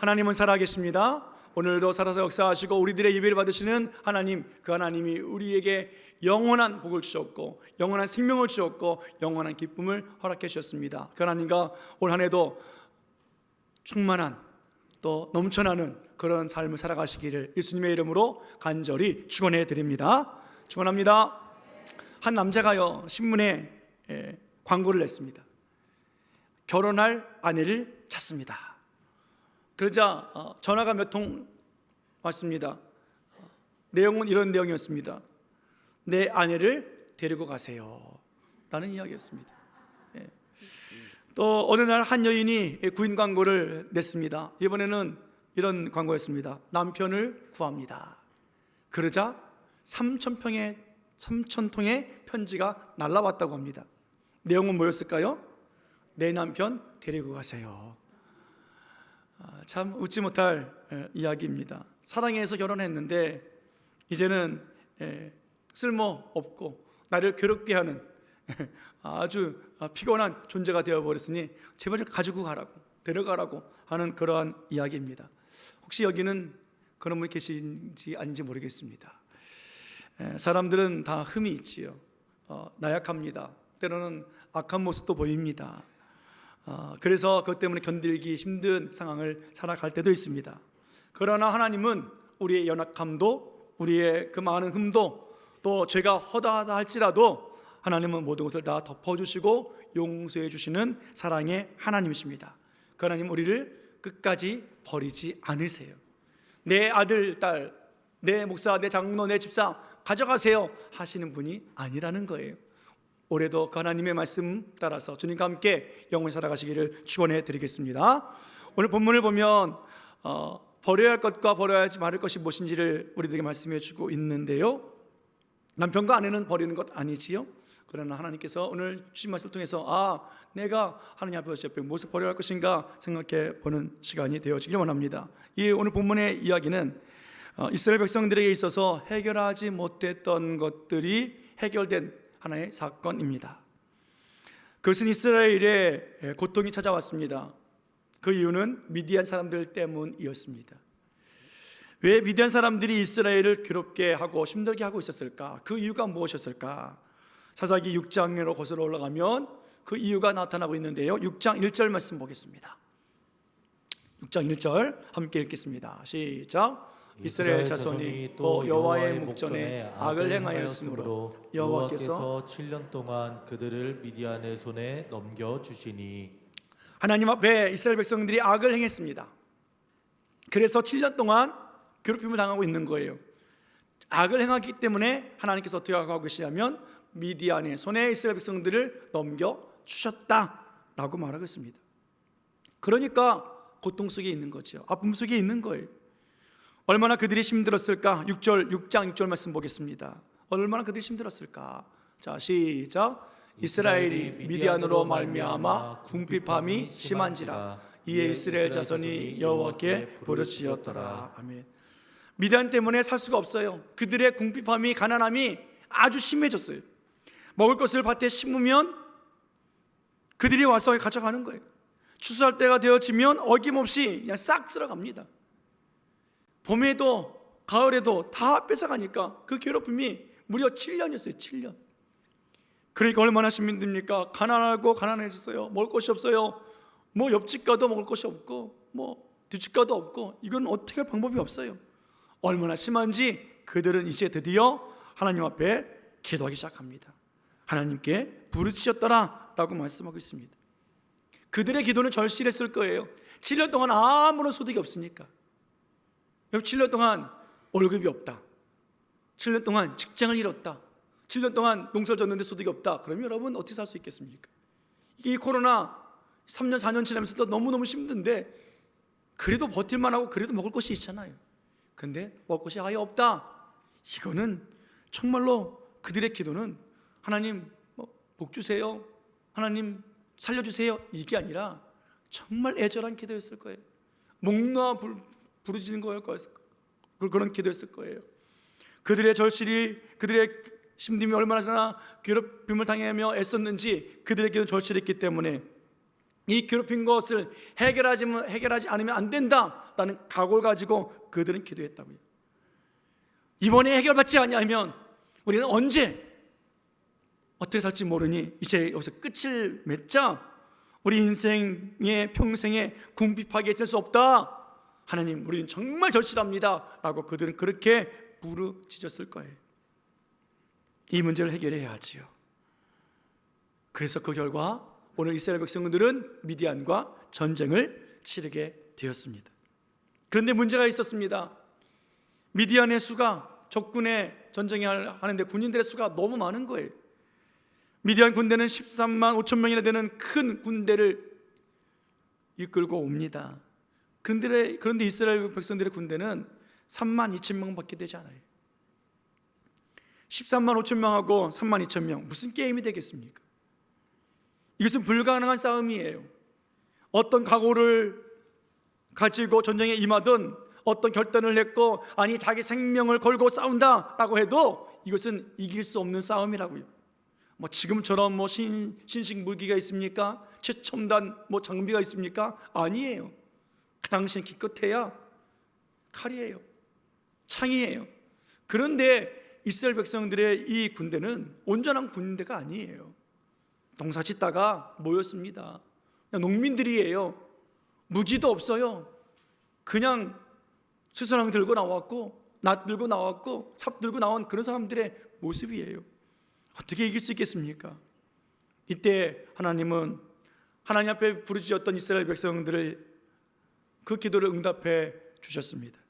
하나님은 살아계십니다. 오늘도 살아서 역사하시고 우리들의 예배를 받으시는 하나님, 그 하나님이 우리에게 영원한 복을 주셨고 영원한 생명을 주셨고 영원한 기쁨을 허락해 주셨습니다. 그 하나님과 올 한 해도 충만한 또 넘쳐나는 그런 삶을 살아가시기를 예수님의 이름으로 간절히 축원해 드립니다. 축원합니다. 한 남자가요 신문에 광고를 냈습니다. 결혼할 아내를 찾습니다. 그러자 전화가 몇 통 왔습니다. 내용은 이런 내용이었습니다. 내 아내를 데리고 가세요 라는 이야기였습니다. 또 어느 날 한 여인이 구인 광고를 냈습니다. 이번에는 이런 광고였습니다. 남편을 구합니다. 그러자 3,000통의 편지가 날라왔다고 합니다. 내용은 뭐였을까요? 내 남편 데리고 가세요. 참 웃지 못할 이야기입니다. 사랑해서 결혼했는데 이제는 쓸모없고 나를 괴롭게 하는 아주 피곤한 존재가 되어버렸으니 제발 가지고 가라고, 데려가라고 하는 그러한 이야기입니다. 혹시 여기는 그런 분이 계신지 아닌지 모르겠습니다. 사람들은 다 흠이 있지요. 나약합니다. 때로는 악한 모습도 보입니다. 그래서 그것 때문에 견디기 힘든 상황을 살아갈 때도 있습니다. 그러나 하나님은 우리의 연약함도 우리의 그 많은 흠도 또 죄가 허다하다 할지라도 하나님은 모든 것을 다 덮어주시고 용서해 주시는 사랑의 하나님이십니다. 그 하나님 우리를 끝까지 버리지 않으세요. 내 아들, 딸, 내 목사, 내 장로, 내 집사 가져가세요 하시는 분이 아니라는 거예요. 올해도 그 하나님의 말씀 따라서 주님과 함께 영원히 살아가시기를 축원해 드리겠습니다. 오늘 본문을 보면 버려야 할 것과 버려야 하지 말을 것이 무엇인지를 우리들에게 말씀해 주고 있는데요, 남편과 아내는 버리는 것 아니지요. 그러나 하나님께서 오늘 주신 말씀을 통해서 내가 하나님 앞에서 무엇을 버려야 할 것인가 생각해 보는 시간이 되어지길 원합니다. 이 오늘 본문의 이야기는 이스라엘 백성들에게 있어서 해결하지 못했던 것들이 해결된 하나의 사건입니다. 그것은 이스라엘에 고통이 찾아왔습니다. 그 이유는 미디안 사람들 때문이었습니다. 왜 미디안 사람들이 이스라엘을 괴롭게 하고 힘들게 하고 있었을까? 그 이유가 무엇이었을까? 사사기 6장으로 거슬러 올라가면 그 이유가 나타나고 있는데요, 6장 1절 말씀 보겠습니다. 6장 1절 함께 읽겠습니다. 시작. 이스라엘 자손이 또 여호와의 목전에 악을 행하였으므로 여호와께서 7년 동안 그들을 미디안의 손에 넘겨주시니. 하나님 앞에 이스라엘 백성들이 악을 행했습니다. 그래서 7년 동안 괴롭힘을 당하고 있는 거예요. 악을 행하기 때문에 하나님께서 어떻게 하고 계시냐면 미디안의 손에 이스라엘 백성들을 넘겨주셨다라고 말하고 있습니다. 그러니까 고통 속에 있는 거죠. 아픔 속에 있는 거예요. 얼마나 그들이 힘들었을까? 6장 6절 말씀 보겠습니다. 얼마나 그들이 힘들었을까? 자, 시작. 이스라엘이 미디안으로 말미암아 궁핍함이 심한지라 이에 이스라엘 자손이 여호와께 부르짖었더라. 아멘. 미디안 때문에 살 수가 없어요. 그들의 궁핍함이, 가난함이 아주 심해졌어요. 먹을 것을 밭에 심으면 그들이 와서 가져가는 거예요. 추수할 때가 되어지면 어김없이 그냥 싹 쓸어갑니다. 봄에도 가을에도 다 뺏어가니까 그 괴롭힘이 무려 7년이었어요. 7년. 그러니까 얼마나 힘듭니까? 가난하고 가난해졌어요. 먹을 것이 없어요. 뭐 옆집 가도 먹을 것이 없고 뭐 뒷집 가도 없고 이건 어떻게 할 방법이 없어요. 얼마나 심한지 그들은 이제 드디어 하나님 앞에 기도하기 시작합니다. 하나님께 부르짖었더라 라고 말씀하고 있습니다. 그들의 기도는 절실했을 거예요. 7년 동안 아무런 소득이 없으니까. 7년 동안 월급이 없다, 7년 동안 직장을 잃었다, 7년 동안 농사를 졌는데 소득이 없다. 그러면 여러분 어떻게 살 수 있겠습니까? 이 코로나 3년 4년 지나면서도 너무너무 힘든데 그래도 버틸만 하고 그래도 먹을 것이 있잖아요. 근데 먹을 것이 아예 없다. 이거는 정말로 그들의 기도는 하나님 복 주세요, 하나님 살려주세요, 이게 아니라 정말 애절한 기도였을 거예요. 목놓아 부르짖는 거였을 그런 기도였을 거예요. 그들의 절실이, 그들의 힘듦이 얼마나 괴롭힘을 당하며 애썼는지 그들의 기도는 절실했기 때문에 이 괴롭힌 것을 해결하지 않으면 안 된다라는 각오를 가지고 그들은 기도했다고요. 이번에 해결받지 않으면 우리는 언제 어떻게 살지 모르니 이제 여기서 끝을 맺자. 우리 인생의 평생에 궁핍하게 될 수 없다. 하나님, 우리는 정말 절실합니다 라고 그들은 그렇게 부르짖었을 거예요. 이 문제를 해결해야 하지요. 그래서 그 결과 오늘 이스라엘 백성들은 미디안과 전쟁을 치르게 되었습니다. 그런데 문제가 있었습니다. 미디안의 수가, 적군의 전쟁을 하는데 군인들의 수가 너무 많은 거예요. 미디안 군대는 13만 5천 명이나 되는 큰 군대를 이끌고 옵니다. 그런데 이스라엘 백성들의 군대는 3만 2천 명밖에 되지 않아요. 13만 5천 명하고 3만 2천 명, 무슨 게임이 되겠습니까? 이것은 불가능한 싸움이에요. 어떤 각오를 가지고 전쟁에 임하든 어떤 결단을 했고 아니 자기 생명을 걸고 싸운다라고 해도 이것은 이길 수 없는 싸움이라고요. 지금처럼 신식 무기가 있습니까? 최첨단 장비가 있습니까? 아니에요. 그 당시엔 기껏해야 칼이에요, 창이에요. 그런데 이스라엘 백성들의 이 군대는 온전한 군대가 아니에요. 농사 짓다가 모였습니다. 그냥 농민들이에요. 무기도 없어요. 그냥 쇠소랑 들고 나왔고 낫 들고 나왔고 삽 들고 나온 그런 사람들의 모습이에요. 어떻게 이길 수 있겠습니까? 이때 하나님은 하나님 앞에 부르짖었던 이스라엘 백성들을 그 기도를 응답해 주셨습니다.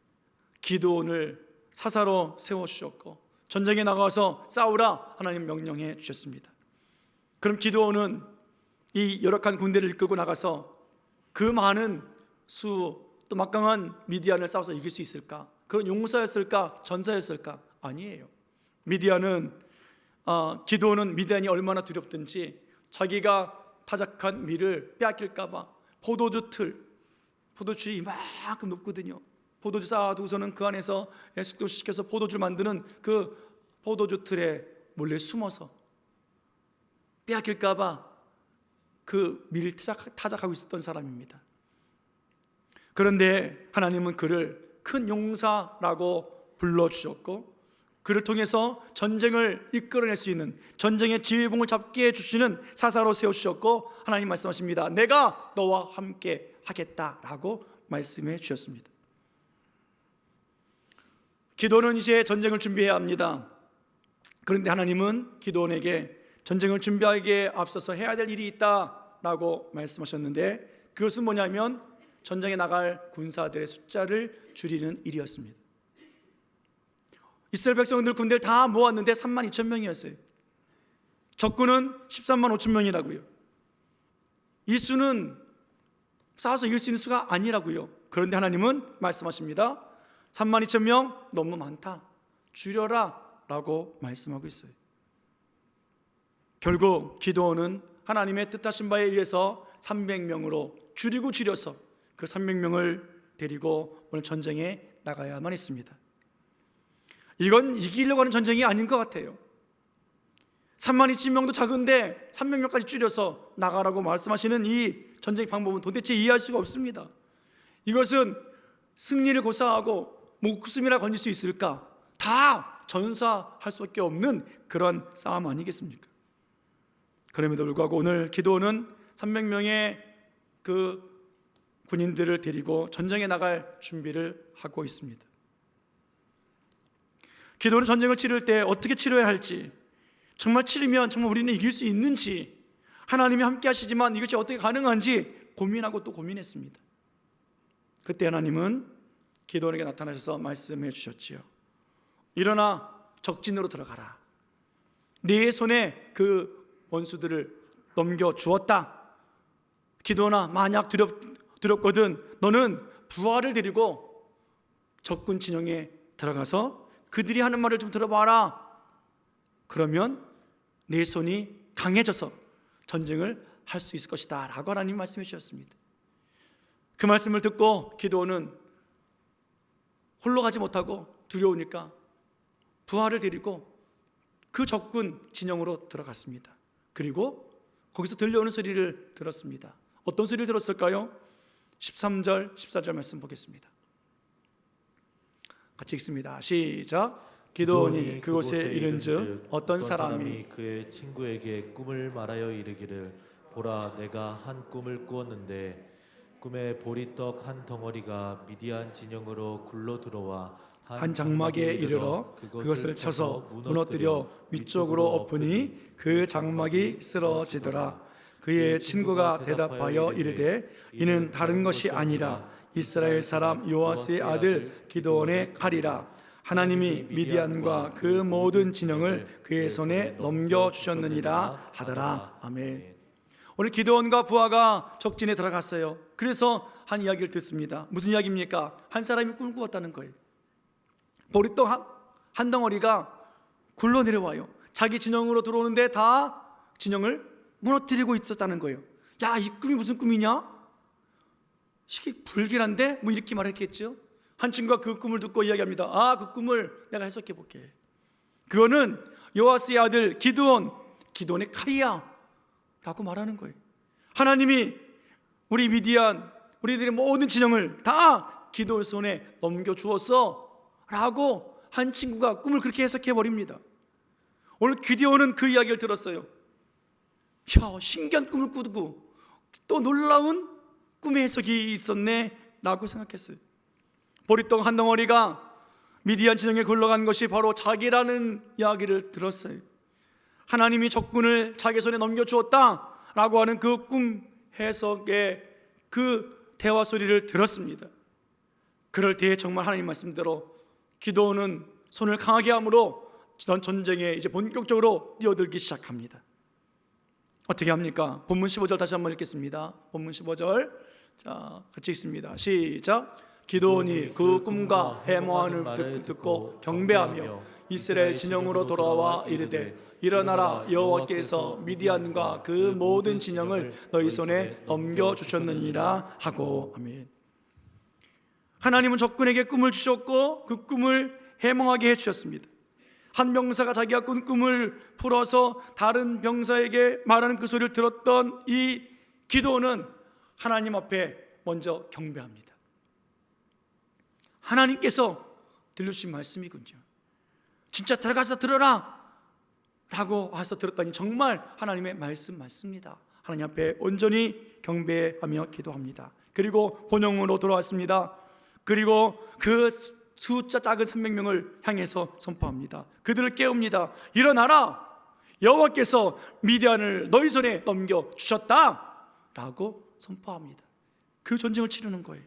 기드온을 사사로 세워주셨고 전쟁에 나가서 싸우라 하나님 명령해 주셨습니다. 그럼 기드온은 이 열악한 군대를 이끌고 나가서 그 많은 수 또 막강한 미디안을 싸워서 이길 수 있을까? 그런 용사였을까? 전사였을까? 아니에요. 기드온은 미디안이 얼마나 두렵든지 자기가 타작한 밀을 빼앗길까 봐 포도주틀이 이만큼 높거든요. 포도주 쌓아두고서는 그 안에서 숙도시켜서 포도주를 만드는 그 포도주 틀에 몰래 숨어서 빼앗길까 봐 그 밀을 타작하고 있었던 사람입니다. 그런데 하나님은 그를 큰 용사라고 불러주셨고 그를 통해서 전쟁을 이끌어낼 수 있는 전쟁의 지휘봉을 잡게 해주시는 사사로 세워주셨고 하나님 말씀하십니다. 내가 너와 함께 하겠다라고 말씀해 주셨습니다. 기도는 이제 전쟁을 준비해야 합니다. 그런데 하나님은 기도원에게 전쟁을 준비하기에 앞서서 해야 될 일이 있다라고 말씀하셨는데 그것은 뭐냐면 전쟁에 나갈 군사들의 숫자를 줄이는 일이었습니다. 이스라엘 백성들 군대를 다 모았는데 3만 2천 명이었어요. 적군은 13만 5천 명이라고요. 이 수는 쌓아서 이길 수 있는 수가 아니라고요. 그런데 하나님은 말씀하십니다. 3만 2천 명 너무 많다, 줄여라 라고 말씀하고 있어요. 결국 기드온은 하나님의 뜻하신 바에 의해서 300명으로 줄여서 그 300명을 데리고 오늘 전쟁에 나가야만 했습니다. 이건 이기려고 하는 전쟁이 아닌 것 같아요. 3만 2천 명도 작은데 300명까지 줄여서 나가라고 말씀하시는 이 전쟁 방법은 도대체 이해할 수가 없습니다. 이것은 승리를 고사하고 목숨이라 건질 수 있을까? 다 전사할 수밖에 없는 그런 싸움 아니겠습니까? 그럼에도 불구하고 오늘 기드온은 300명의 그 군인들을 데리고 전쟁에 나갈 준비를 하고 있습니다. 기도는 전쟁을 치를 때 어떻게 치러야 할지, 정말 치르면 정말 우리는 이길 수 있는지, 하나님이 함께 하시지만 이것이 어떻게 가능한지 고민하고 또 고민했습니다. 그때 하나님은 기도원에게 나타나셔서 말씀해 주셨지요. 일어나 적진으로 들어가라. 네 손에 그 원수들을 넘겨 주었다. 기도원아, 만약 두렵거든 너는 부하를 데리고 적군 진영에 들어가서 그들이 하는 말을 좀 들어봐라. 그러면 내 손이 강해져서 전쟁을 할 수 있을 것이다 라고 하나님 말씀해 주셨습니다. 그 말씀을 듣고 기드온은 홀로 가지 못하고 두려우니까 부하를 데리고 그 적군 진영으로 들어갔습니다. 그리고 거기서 들려오는 소리를 들었습니다. 어떤 소리를 들었을까요? 13절, 14절 말씀 보겠습니다. 같이 읽습니다. 시작. 기드온이 그곳에 이른즉 어떤 사람이 그의 친구에게 꿈을 말하여 이르기를 보라 내가 한 꿈을 꾸었는데 꿈에 보리떡 한 덩어리가 미디안 진영으로 굴러 들어와 한 장막에 이르러 그것을 쳐서 무너뜨려 위쪽으로 엎으니 그 장막이 쓰러지더라. 그의 친구가 대답하여 이르되 이는 다른 것이 아니라 이스라엘 사람 요아스의 아들 기드온의 칼이라. 하나님이 미디안과 그 모든 진영을 그의 손에 넘겨주셨느니라 하더라. 아멘. 오늘 기드온과 부하가 적진에 들어갔어요. 그래서 한 이야기를 듣습니다. 무슨 이야기입니까? 한 사람이 꿈을 꾸었다는 거예요. 보리떡 한 덩어리가 굴러 내려와요. 자기 진영으로 들어오는데 다 진영을 무너뜨리고 있었다는 거예요. 야, 이 꿈이 무슨 꿈이냐? 시기 불길한데? 뭐 이렇게 말했겠죠. 한 친구가 그 꿈을 듣고 이야기합니다. 아, 그 꿈을 내가 해석해 볼게. 그거는 요아스의 아들 기드온의 칼이야 라고 말하는 거예요. 하나님이 우리 미디안, 우리들의 모든 진영을 다 기드온 손에 넘겨주었어 라고 한 친구가 꿈을 그렇게 해석해 버립니다. 오늘 기드온은 그 이야기를 들었어요. 야, 신기한 꿈을 꾸고 또 놀라운 꿈의 해석이 있었네 라고 생각했어요. 보리떡 한 덩어리가 미디안 진영에 굴러간 것이 바로 자기라는 이야기를 들었어요. 하나님이 적군을 자기 손에 넘겨주었다 라고 하는 그 꿈 해석의 그 대화 소리를 들었습니다. 그럴 때에 정말 하나님 말씀대로 기드온은 손을 강하게 함으로 전쟁에 이제 본격적으로 뛰어들기 시작합니다. 어떻게 합니까? 본문 15절 다시 한번 읽겠습니다. 본문 15절, 자, 같이 읽습니다. 시작. 기드온이 그 꿈과 해몽을 듣고 경배하며 이스라엘 진영으로 돌아와 이르되 일어나라, 여호와께서 미디안과 그 모든 진영을 너희 손에 넘겨주셨느니라 하고. 아멘. 하나님은 적군에게 꿈을 주셨고 그 꿈을 해몽하게 해주셨습니다. 한 병사가 자기가 꾼 꿈을 풀어서 다른 병사에게 말하는 그 소리를 들었던 이 기드온은 하나님 앞에 먼저 경배합니다. 하나님께서 들려주신 말씀이군요. 진짜 들어가서 들어라 라고 와서 들었더니 정말 하나님의 말씀 맞습니다. 하나님 앞에 온전히 경배하며 기도합니다. 그리고 본영으로 돌아왔습니다. 그리고 그 숫자 작은 300명을 향해서 선포합니다. 그들을 깨웁니다. 일어나라, 여호와께서 미디안을 너희 손에 넘겨주셨다 라고 선포합니다. 그 전쟁을 치르는 거예요.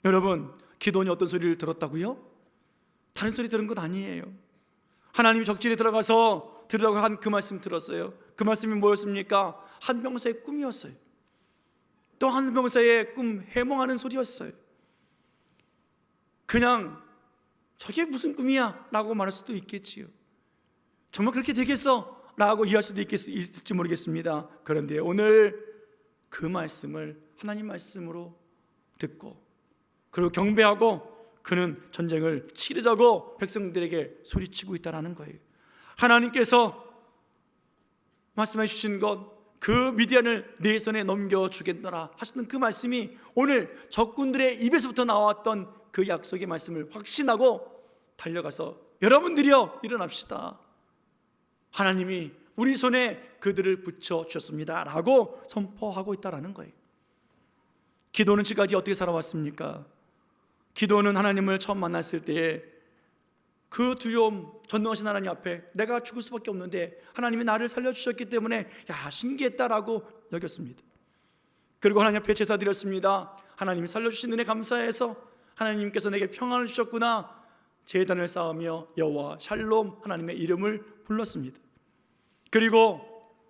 여러분, 기드온이 어떤 소리를 들었다고요? 다른 소리 들은 건 아니에요. 하나님이 적진에 들어가서 들으라고 한 그 말씀 들었어요. 그 말씀이 뭐였습니까? 한 병사의 꿈이었어요. 또 한 병사의 꿈 해몽하는 소리였어요. 그냥 저게 무슨 꿈이야 라고 말할 수도 있겠지요. 정말 그렇게 되겠어 라고 이해할 수도 있을지 모르겠습니다. 그런데 오늘 그 말씀을 하나님 말씀으로 듣고 그리고 경배하고 그는 전쟁을 치르자고 백성들에게 소리치고 있다는 거예요. 하나님께서 말씀해 주신 것, 그 미디안을 내 손에 넘겨주겠노라 하셨던 그 말씀이 오늘 적군들의 입에서부터 나왔던 그 약속의 말씀을 확신하고 달려가서 여러분들이여 일어납시다. 하나님이 우리 손에 그들을 붙여주셨습니다 라고 선포하고 있다는 거예요. 기도는 지금까지 어떻게 살아왔습니까? 기도는 하나님을 처음 만났을 때에 그 두려움, 전능하신 하나님 앞에 내가 죽을 수밖에 없는데 하나님이 나를 살려주셨기 때문에 야, 신기했다라고 여겼습니다. 그리고 하나님 앞에 제사 드렸습니다. 하나님이 살려주신 은혜 감사해서 하나님께서 내게 평안을 주셨구나. 제단을 쌓으며 여호와 샬롬 하나님의 이름을 불렀습니다. 그리고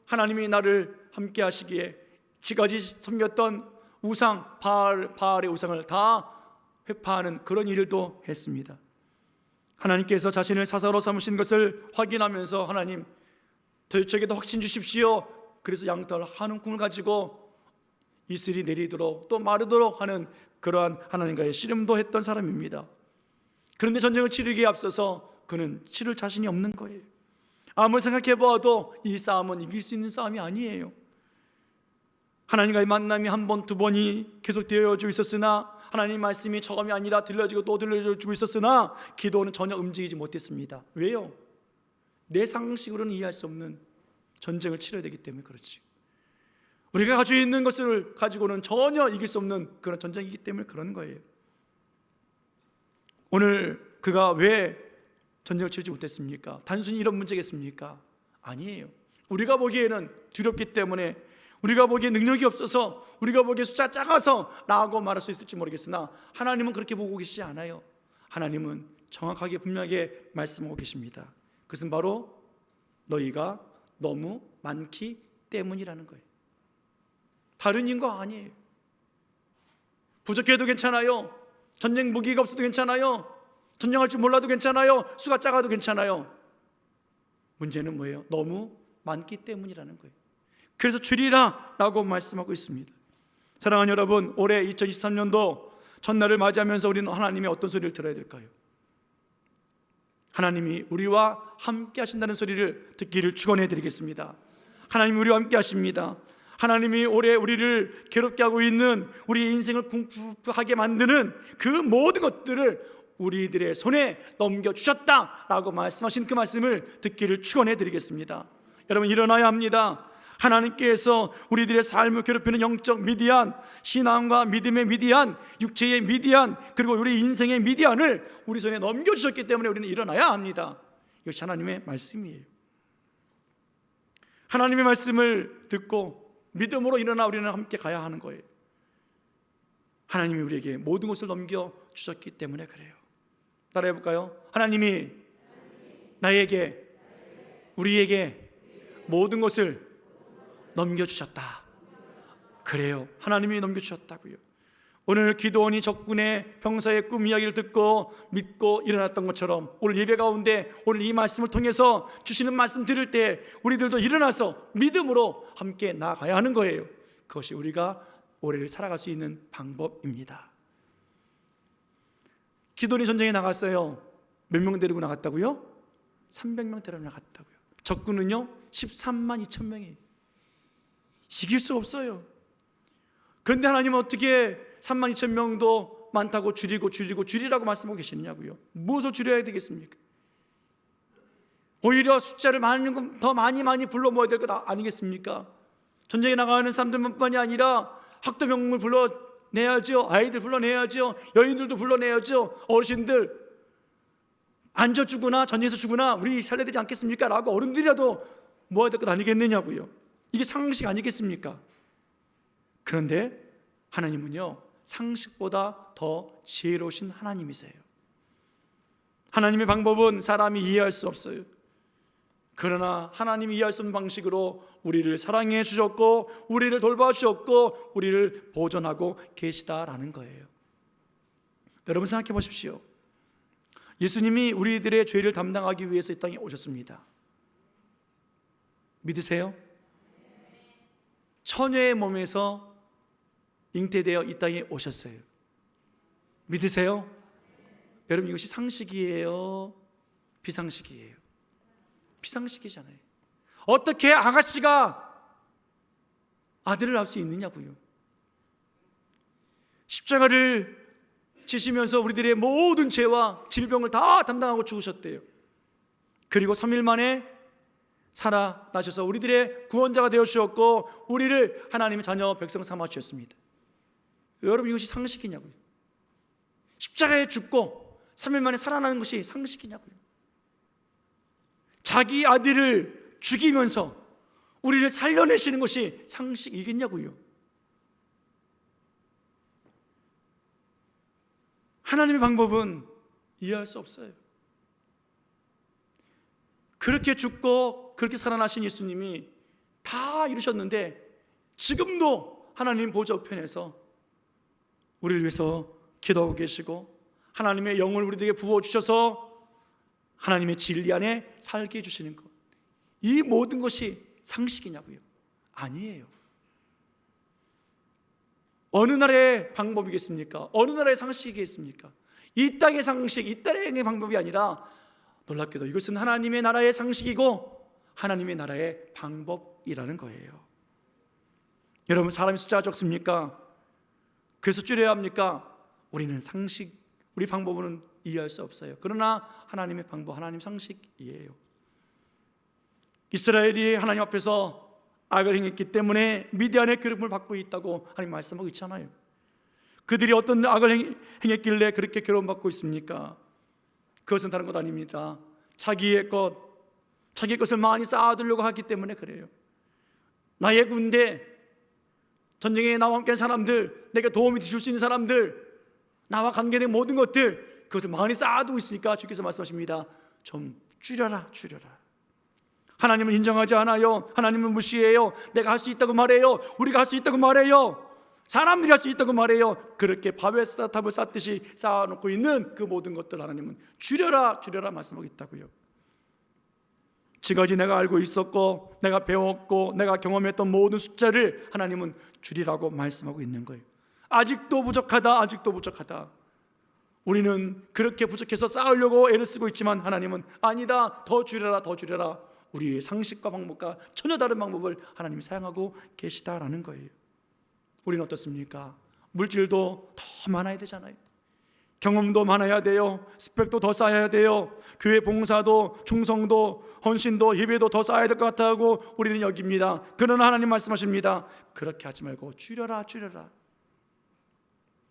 하나님이 나를 함께 하시기에 지금까지 섬겼던 우상, 바알의 우상을 다 회파하는 그런 일도 했습니다. 하나님께서 자신을 사사로 삼으신 것을 확인하면서 하나님, 저에게도 확신 주십시오. 그래서 양털 한운 꿈을 가지고 이슬이 내리도록 또 마르도록 하는 그러한 하나님과의 씨름도 했던 사람입니다. 그런데 전쟁을 치르기에 앞서서 그는 치를 자신이 없는 거예요. 아무리 생각해봐도 이 싸움은 이길 수 있는 싸움이 아니에요. 하나님과의 만남이 한 번, 두 번이 계속 되어지고 있었으나, 하나님 말씀이 처음이 아니라 들려지고 또 들려지고 있었으나 기도는 전혀 움직이지 못했습니다. 왜요? 내 상식으로는 이해할 수 없는 전쟁을 치러야 되기 때문에 그렇지. 우리가 가지고 있는 것을 가지고는 전혀 이길 수 없는 그런 전쟁이기 때문에 그런 거예요. 오늘 그가 왜 전쟁을 치르지 못했습니까? 단순히 이런 문제겠습니까? 아니에요. 우리가 보기에는 두렵기 때문에, 우리가 보기에 능력이 없어서, 우리가 보기에 숫자 작아서 라고 말할 수 있을지 모르겠으나 하나님은 그렇게 보고 계시지 않아요. 하나님은 정확하게 분명하게 말씀하고 계십니다. 그것은 바로 너희가 너무 많기 때문이라는 거예요. 다른 이유가 아니에요. 부족해도 괜찮아요. 전쟁 무기가 없어도 괜찮아요. 전쟁할 줄 몰라도 괜찮아요. 수가 작아도 괜찮아요. 문제는 뭐예요? 너무 많기 때문이라는 거예요. 그래서 줄이라 라고 말씀하고 있습니다. 사랑하는 여러분, 올해 2023년도 첫날을 맞이하면서 우리는 하나님의 어떤 소리를 들어야 될까요? 하나님이 우리와 함께 하신다는 소리를 듣기를 축원해 드리겠습니다. 하나님이 우리와 함께 하십니다. 하나님이 올해 우리를 괴롭게 하고 있는, 우리 인생을 궁핍하게 만드는 그 모든 것들을 우리들의 손에 넘겨주셨다라고 말씀하신 그 말씀을 듣기를 축원해 드리겠습니다. 여러분, 일어나야 합니다. 하나님께서 우리들의 삶을 괴롭히는 영적 미디안, 신앙과 믿음의 미디안, 육체의 미디안, 그리고 우리 인생의 미디안을 우리 손에 넘겨주셨기 때문에 우리는 일어나야 합니다. 이것이 하나님의 말씀이에요. 하나님의 말씀을 듣고 믿음으로 일어나 우리는 함께 가야 하는 거예요. 하나님이 우리에게 모든 것을 넘겨주셨기 때문에 그래요. 따라해 볼까요? 하나님이 나에게, 우리에게 모든 것을 넘겨주셨다. 그래요. 하나님이 넘겨주셨다고요. 오늘 기도원이 적군의 병사의 꿈 이야기를 듣고 믿고 일어났던 것처럼, 오늘 예배 가운데 오늘 이 말씀을 통해서 주시는 말씀 들을 때 우리들도 일어나서 믿음으로 함께 나아가야 하는 거예요. 그것이 우리가 올해를 살아갈 수 있는 방법입니다. 기도원이 전쟁에 나갔어요. 몇 명 데리고 나갔다고요? 300명 데리고 나갔다고요. 적군은요 13만 2천 명이에요. 이길 수 없어요. 그런데 하나님은 어떻게 3만 2천 명도 많다고 줄이라고 말씀하고 계시느냐고요. 무엇을 줄여야 되겠습니까? 오히려 숫자를 더 많이 불러 모아야 될 것 아니겠습니까? 전쟁에 나가는 사람들뿐만이 아니라 학도병을 불러내야죠. 아이들 불러내야죠. 여인들도 불러내야죠. 어르신들 앉아 죽으나 전쟁에서 죽으나 우리 살려야 되지 않겠습니까? 라고 어른들이라도 모아야 될 것 아니겠느냐고요. 이게 상식 아니겠습니까? 그런데 하나님은요 상식보다 더 지혜로우신 하나님이세요. 하나님의 방법은 사람이 이해할 수 없어요. 그러나 하나님이 이해할 수 없는 방식으로 우리를 사랑해 주셨고, 우리를 돌봐주셨고, 우리를 보존하고 계시다라는 거예요. 여러분 생각해 보십시오. 예수님이 우리들의 죄를 담당하기 위해서 이 땅에 오셨습니다. 믿으세요? 처녀의 몸에서 잉태되어 이 땅에 오셨어요. 믿으세요? 여러분, 이것이 상식이에요? 비상식이에요? 비상식이잖아요. 어떻게 아가씨가 아들을 낳을 수 있느냐고요. 십자가를 지시면서 우리들의 모든 죄와 질병을 다 담당하고 죽으셨대요. 그리고 3일 만에 살아나셔서 우리들의 구원자가 되어주셨고, 우리를 하나님의 자녀 백성 삼아주셨습니다. 여러분, 이것이 상식이냐고요. 십자가에 죽고 3일 만에 살아나는 것이 상식이냐고요. 자기 아들을 죽이면서 우리를 살려내시는 것이 상식이겠냐고요. 하나님의 방법은 이해할 수 없어요. 그렇게 죽고 그렇게 살아나신 예수님이 다 이루셨는데 지금도 하나님 보좌 우편에서 우리를 위해서 기도하고 계시고, 하나님의 영을 우리에게 부어주셔서 하나님의 진리 안에 살게 해주시는 것, 이 모든 것이 상식이냐고요? 아니에요. 어느 나라의 방법이겠습니까? 어느 나라의 상식이겠습니까? 이 땅의 상식, 이 땅의 방법이 아니라 놀랍게도 이것은 하나님의 나라의 상식이고 하나님의 나라의 방법이라는 거예요. 여러분, 사람이 숫자가 적습니까? 그래서 줄여야 합니까? 우리는 상식, 우리 방법으로는 이해할 수 없어요. 그러나 하나님의 방법, 하나님 상식이에요. 이스라엘이 하나님 앞에서 악을 행했기 때문에 미디안의 괴롭힘을 받고 있다고 하나님 말씀하고 있잖아요. 그들이 어떤 악을 행했길래 그렇게 괴로움받고 있습니까? 그것은 다른 것 아닙니다. 자기의 것을 많이 쌓아두려고 하기 때문에 그래요. 나의 군대, 전쟁에 나와 함께한 사람들, 내게 도움이 줄 수 있는 사람들, 나와 관계된 모든 것들, 그것을 많이 쌓아두고 있으니까 주께서 말씀하십니다. 좀 줄여라. 하나님을 인정하지 않아요. 하나님을 무시해요. 내가 할 수 있다고 말해요. 우리가 할 수 있다고 말해요. 사람들이 할 수 있다고 말해요. 그렇게 밥에 탑을 쌓듯이 쌓아놓고 있는 그 모든 것들 하나님은 줄여라 말씀하고 있다고요. 지금까지 내가 알고 있었고 내가 배웠고 내가 경험했던 모든 숫자를 하나님은 줄이라고 말씀하고 있는 거예요. 아직도 부족하다. 우리는 그렇게 부족해서 쌓으려고 애를 쓰고 있지만 하나님은 아니다, 더 줄여라. 우리의 상식과 방법과 전혀 다른 방법을 하나님이 사용하고 계시다라는 거예요. 우리는 어떻습니까? 물질도 더 많아야 되잖아요. 경험도 많아야 돼요. 스펙도 더 쌓아야 돼요. 교회 봉사도, 충성도, 헌신도, 예배도 더 쌓아야 될 것 같다고 우리는 여깁니다. 그러나 하나님 말씀하십니다. 그렇게 하지 말고 줄여라.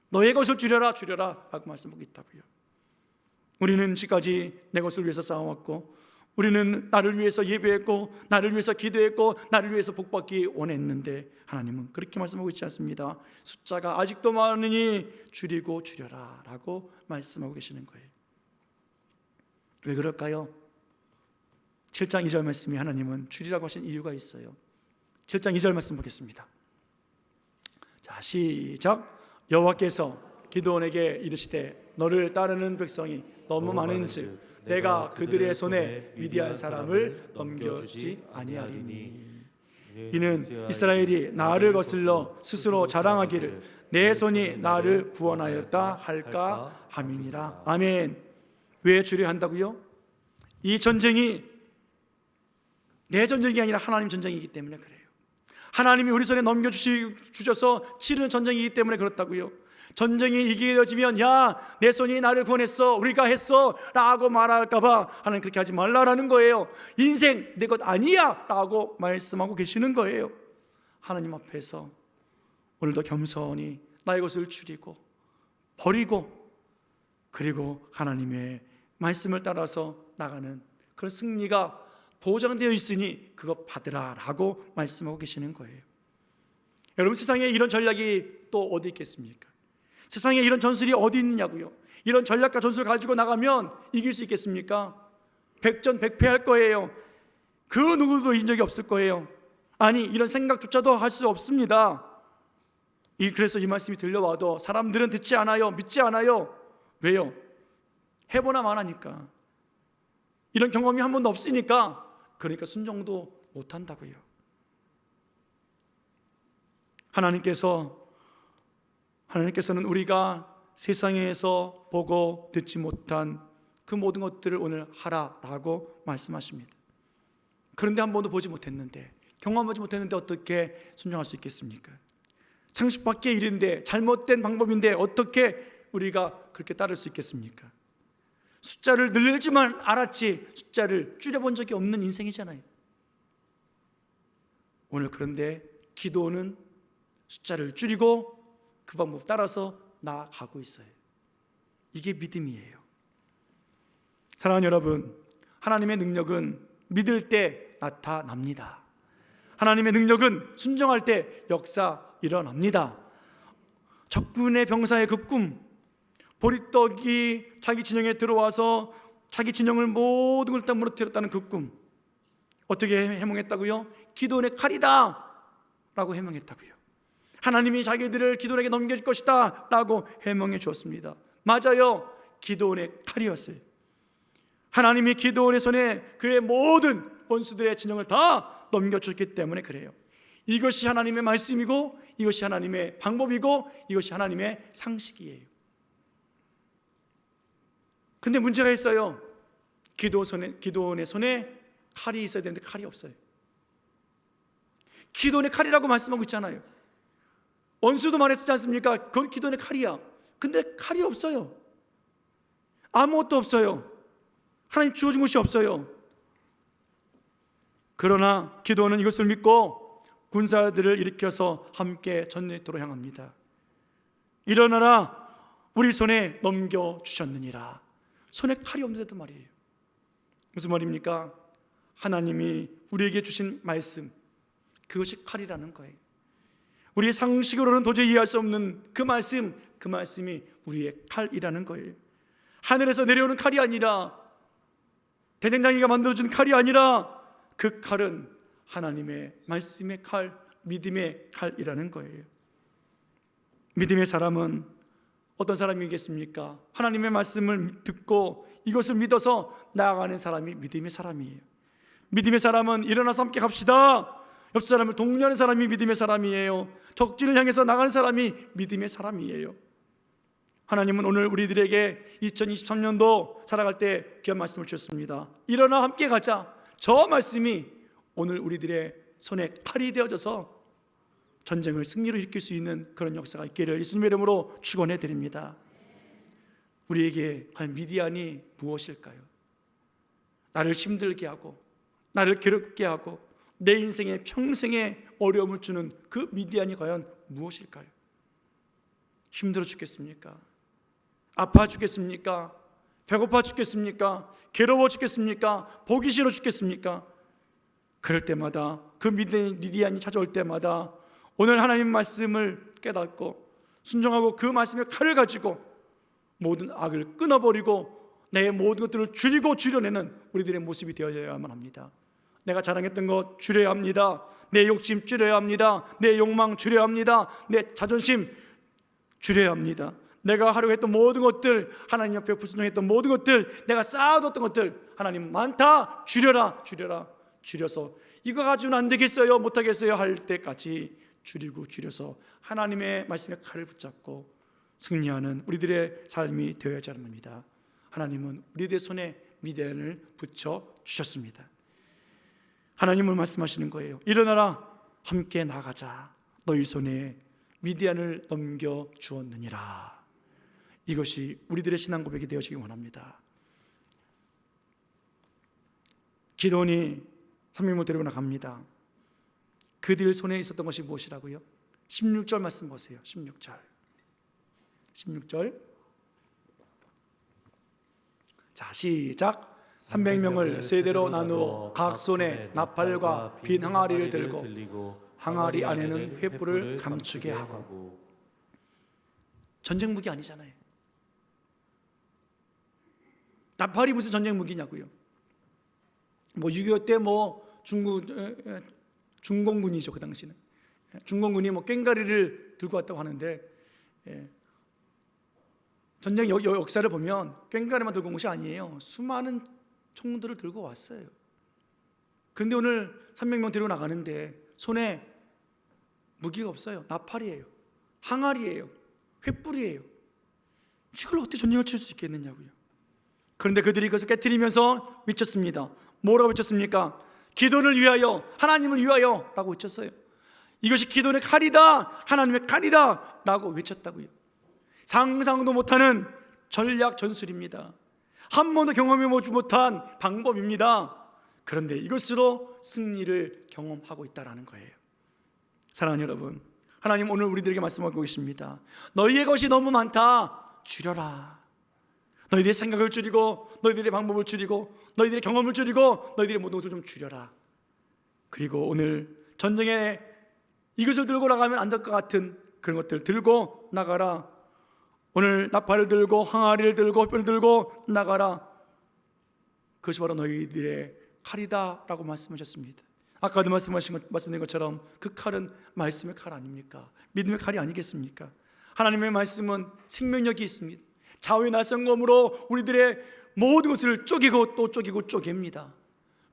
너의 것을 줄여라 라고 말씀하고 있다고요. 우리는 지금까지 내 것을 위해서 싸워왔고, 우리는 나를 위해서 예배했고, 나를 위해서 기도했고, 나를 위해서 복받기 원했는데 하나님은 그렇게 말씀하고 있지 않습니다. 숫자가 아직도 많으니 줄이고 줄여라 라고 말씀하고 계시는 거예요. 왜 그럴까요? 7장 2절 말씀이 하나님은 줄이라고 하신 이유가 있어요. 7장 2절 말씀 보겠습니다. 자, 시작. 여호와께서 기드온에게 이르시되 너를 따르는 백성이 너무 많은즉 내가 그들의 손에 미디안 사람을 넘겨주지 아니하리니. 이는 이스라엘이 나를 거슬러 스스로 자랑하기를 내 손이 나를 구원하였다 할까 함이니라. 아멘. 왜 줄여야 한다고요? 이 전쟁이 내 전쟁이 아니라 하나님 전쟁이기 때문에 그래요. 하나님이 우리 손에 넘겨주셔서 치르는 전쟁이기 때문에 그렇다고요. 전쟁이 이겨지면 야, 내 손이 나를 구원했어, 우리가 했어 라고 말할까봐 하나님 그렇게 하지 말라라는 거예요. 인생 내 것 아니야 라고 말씀하고 계시는 거예요. 하나님 앞에서 오늘도 겸손히 나의 것을 줄이고 버리고, 그리고 하나님의 말씀을 따라서 나가는 그런 승리가 보장되어 있으니 그거 받으라 라고 말씀하고 계시는 거예요. 여러분, 세상에 이런 전략이 또 어디 있겠습니까? 세상에 이런 전술이 어디 있느냐고요. 이런 전략과 전술을 가지고 나가면 이길 수 있겠습니까? 백전백패할 거예요. 그 누구도 이긴 적이 없을 거예요. 아니, 이런 생각조차도 할 수 없습니다. 그래서 이 말씀이 들려와도 사람들은 듣지 않아요. 믿지 않아요. 왜요? 해보나 마나니까. 이런 경험이 한 번도 없으니까. 그러니까 순종도 못한다고요. 하나님께서는 우리가 세상에서 보고 듣지 못한 그 모든 것들을 오늘 하라라고 말씀하십니다. 그런데 한 번도 보지 못했는데, 경험하지 못했는데 어떻게 순종할 수 있겠습니까? 상식 밖의 일인데, 잘못된 방법인데 어떻게 우리가 그렇게 따를 수 있겠습니까? 숫자를 늘리지만 알았지 숫자를 줄여본 적이 없는 인생이잖아요. 오늘 그런데 기도는 숫자를 줄이고 그 방법 따라서 나아가고 있어요. 이게 믿음이에요. 사랑하는 여러분, 하나님의 능력은 믿을 때 나타납니다. 하나님의 능력은 순종할 때 역사 일어납니다. 적군의 병사의 그 꿈, 보리떡이 자기 진영에 들어와서 자기 진영을 모든 걸 다 무너뜨렸다는 그 꿈, 어떻게 해몽했다고요? 기드온의 칼이다 라고 해몽했다고요. 하나님이 자기들을 기드온에게 넘겨줄 것이다 라고 해몽해 주었습니다. 맞아요. 기드온의 칼이었어요. 하나님이 기드온의 손에 그의 모든 원수들의 진영을 다 넘겨줬기 때문에 그래요. 이것이 하나님의 말씀이고, 이것이 하나님의 방법이고, 이것이 하나님의 상식이에요. 근데 문제가 있어요. 기드온의 손에 칼이 있어야 되는데 칼이 없어요. 기드온의 칼이라고 말씀하고 있잖아요. 원수도 말했지 않습니까? 그건 기도원의 칼이야. 근데 칼이 없어요. 아무것도 없어요. 하나님 주어준 것이 없어요. 그러나 기도원은 이것을 믿고 군사들을 일으켜서 함께 전쟁터로 향합니다. 일어나라, 우리 손에 넘겨주셨느니라. 손에 칼이 없는데도 말이에요. 무슨 말입니까? 하나님이 우리에게 주신 말씀, 그것이 칼이라는 거예요. 우리의 상식으로는 도저히 이해할 수 없는 그 말씀이 우리의 칼이라는 거예요. 하늘에서 내려오는 칼이 아니라, 대장장이가 만들어준 칼이 아니라, 그 칼은 하나님의 말씀의 칼, 믿음의 칼이라는 거예요. 믿음의 사람은 어떤 사람이겠습니까? 하나님의 말씀을 듣고 이것을 믿어서 나아가는 사람이 믿음의 사람이에요. 믿음의 사람은 일어나서 함께 갑시다, 옆 사람을 독려하는 사람이 믿음의 사람이에요. 적진을 향해서 나가는 사람이 믿음의 사람이에요. 하나님은 오늘 우리들에게 2023년도 살아갈 때 귀한 말씀을 주셨습니다. 일어나 함께 가자. 저 말씀이 오늘 우리들의 손에 칼이 되어져서 전쟁을 승리로 일으킬 수 있는 그런 역사가 있기를 예수님의 이름으로 축원해 드립니다. 우리에게 과연 미디안이 무엇일까요? 나를 힘들게 하고 나를 괴롭게 하고 내 인생에 평생의 어려움을 주는 그 미디안이 과연 무엇일까요? 힘들어 죽겠습니까? 아파 죽겠습니까? 배고파 죽겠습니까? 괴로워 죽겠습니까? 보기 싫어 죽겠습니까? 그럴 때마다 그 미디안이 찾아올 때마다 오늘 하나님 말씀을 깨닫고 순종하고 그 말씀의 칼을 가지고 모든 악을 끊어버리고 내 모든 것들을 줄이고 줄여내는 우리들의 모습이 되어야만 합니다. 내가 자랑했던 것 줄여야 합니다. 내 욕심 줄여야 합니다. 내 욕망 줄여야 합니다. 내 자존심 줄여야 합니다. 내가 하려고 했던 모든 것들, 하나님 옆에 불순종했던 모든 것들, 내가 쌓아뒀던 것들, 하나님 많다, 줄여라, 줄여서 이거 가지고는 안 되겠어요, 못하겠어요 할 때까지 줄이고 줄여서 하나님의 말씀의 칼을 붙잡고 승리하는 우리들의 삶이 되어야지 합니다. 하나님은 우리들의 손에 미디안을 붙여 주셨습니다. 하나님은 말씀하시는 거예요. 일어나라, 함께 나가자. 너희 손에 미디안을 넘겨 주었느니라. 이것이 우리들의 신앙 고백이 되어지기 원합니다. 기도원이 300명 데리고 나갑니다. 그들 손에 있었던 것이 무엇이라고요? 16절 말씀 보세요. 16절. 자, 시작. 300명을 세대로 나누어 각 손에 나팔과 빈 항아리를 들고 항아리 안에는 횃불을 감추게 하고. 전쟁 무기 아니잖아요. 나팔이 무슨 전쟁 무기냐고요. 6.25 때 중공군이죠. 그 당시는 중공군이 꽹가리를 들고 왔다고 하는데, 전쟁 역사를 보면 꽹가리만 들고 온 것이 아니에요. 수많은 총들을 들고 왔어요. 그런데 오늘 300명 데리고 나가는데 손에 무기가 없어요. 나팔이에요, 항아리예요, 횃불이에요. 이걸 어떻게 전쟁을 칠 수 있겠느냐고요. 그런데 그들이 그것을 깨트리면서 외쳤습니다. 뭐라고 외쳤습니까? 기도를 위하여, 하나님을 위하여 라고 외쳤어요. 이것이 기도의 칼이다, 하나님의 칼이다 라고 외쳤다고요. 상상도 못하는 전략 전술입니다. 한 번도 경험해 보지 못한 방법입니다. 그런데 이것으로 승리를 경험하고 있다는 거예요. 사랑하는 여러분, 하나님 오늘 우리들에게 말씀하고 계십니다. 너희의 것이 너무 많다, 줄여라. 너희들의 생각을 줄이고, 너희들의 방법을 줄이고, 너희들의 경험을 줄이고, 너희들의 모든 것을 좀 줄여라. 그리고 오늘 전쟁에 이것을 들고 나가면 안 될 것 같은 그런 것들 들고 나가라. 오늘 나팔을 들고 항아리를 들고 횃불을 들고 나가라. 그것이 바로 너희들의 칼이다 라고 말씀하셨습니다. 아까도 말씀드린 것처럼 그 칼은 말씀의 칼 아닙니까? 믿음의 칼이 아니겠습니까? 하나님의 말씀은 생명력이 있습니다. 좌우의 날성검으로 우리들의 모든 것을 쪼개고 또 쪼개고 쪼갭니다.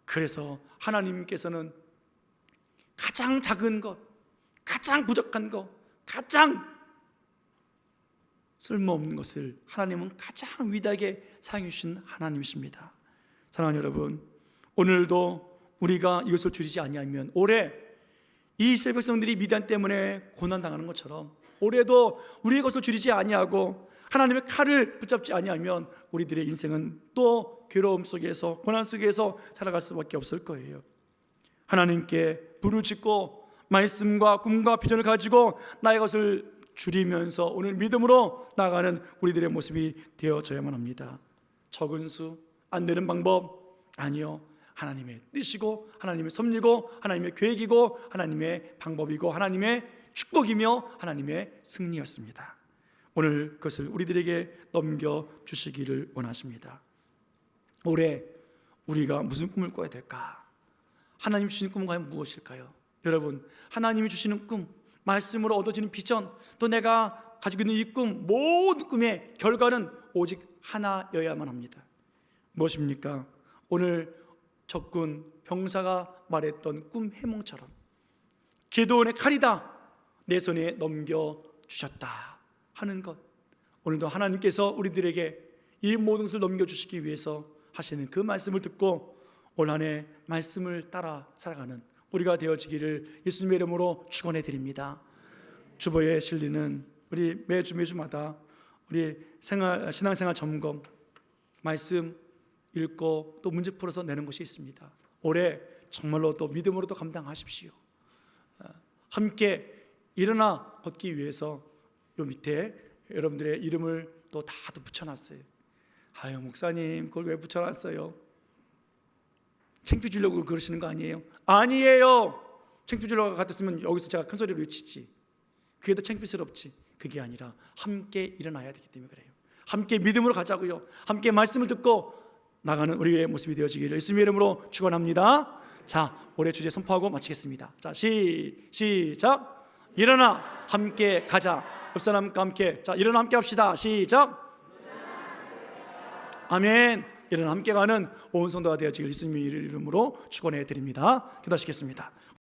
그래서 하나님께서는 가장 작은 것, 가장 부족한 것, 가장 쓸모없는 것을 하나님은 가장 위대하게 사용해 주신 하나님이십니다. 사랑하는 여러분, 오늘도 우리가 이것을 줄이지 아니하면 올해 이 이스라엘 백성들이 미디안 때문에 고난당하는 것처럼 올해도 우리의 것을 줄이지 아니하고 하나님의 칼을 붙잡지 아니하면 우리들의 인생은 또 괴로움 속에서 고난 속에서 살아갈 수밖에 없을 거예요. 하나님께 부르짖고 말씀과 꿈과 비전을 가지고 나의 것을 줄이면서 오늘 믿음으로 나아가는 우리들의 모습이 되어져야만 합니다. 적은 수, 안 되는 방법 아니요, 하나님의 뜻이고 하나님의 섭리고 하나님의 계획이고 하나님의 방법이고 하나님의 축복이며 하나님의 승리였습니다. 오늘 그것을 우리들에게 넘겨주시기를 원하십니다. 올해 우리가 무슨 꿈을 꿔야 될까? 하나님 주시는 꿈은 과연 무엇일까요? 여러분, 하나님이 주시는 꿈, 말씀으로 얻어지는 비전, 또 내가 가지고 있는 이 꿈, 모든 꿈의 결과는 오직 하나여야만 합니다. 무엇입니까? 오늘 적군 병사가 말했던 꿈 해몽처럼 기드온의 칼이다 내 손에 넘겨주셨다 하는 것, 오늘도 하나님께서 우리들에게 이 모든 것을 넘겨주시기 위해서 하시는 그 말씀을 듣고 올 한 해 말씀을 따라 살아가는 우리가 되어지기를 예수님의 이름으로 축원해 드립니다. 주보에 실리는 우리 매주마다 우리 신앙생활 점검 말씀 읽고 또 문제 풀어서 내는 것이 있습니다. 올해 정말로 또 믿음으로 또 감당하십시오. 함께 일어나 걷기 위해서 요 밑에 여러분들의 이름을 또 다 붙여놨어요. 아유, 목사님 그걸 왜 붙여놨어요? 창피 주려고 그러시는 거 아니에요? 아니에요. 창피 주려고 같았으면 여기서 제가 큰 소리로 외치지. 그게 더 창피스럽지. 그게 아니라 함께 일어나야 되기 때문에 그래요. 함께 믿음으로 가자고요. 함께 말씀을 듣고 나가는 우리의 모습이 되어지기를 예수님의 이름으로 축원합니다. 자, 올해 주제 선포하고 마치겠습니다. 자, 시작. 일어나 함께 가자. 옆 사람과 함께. 자, 일어나 함께 합시다. 시작. 아멘. 일어나 함께 가는 온 성도가 되어지기를 예수님의 이름으로 축원해 드립니다. 기도하시겠습니다.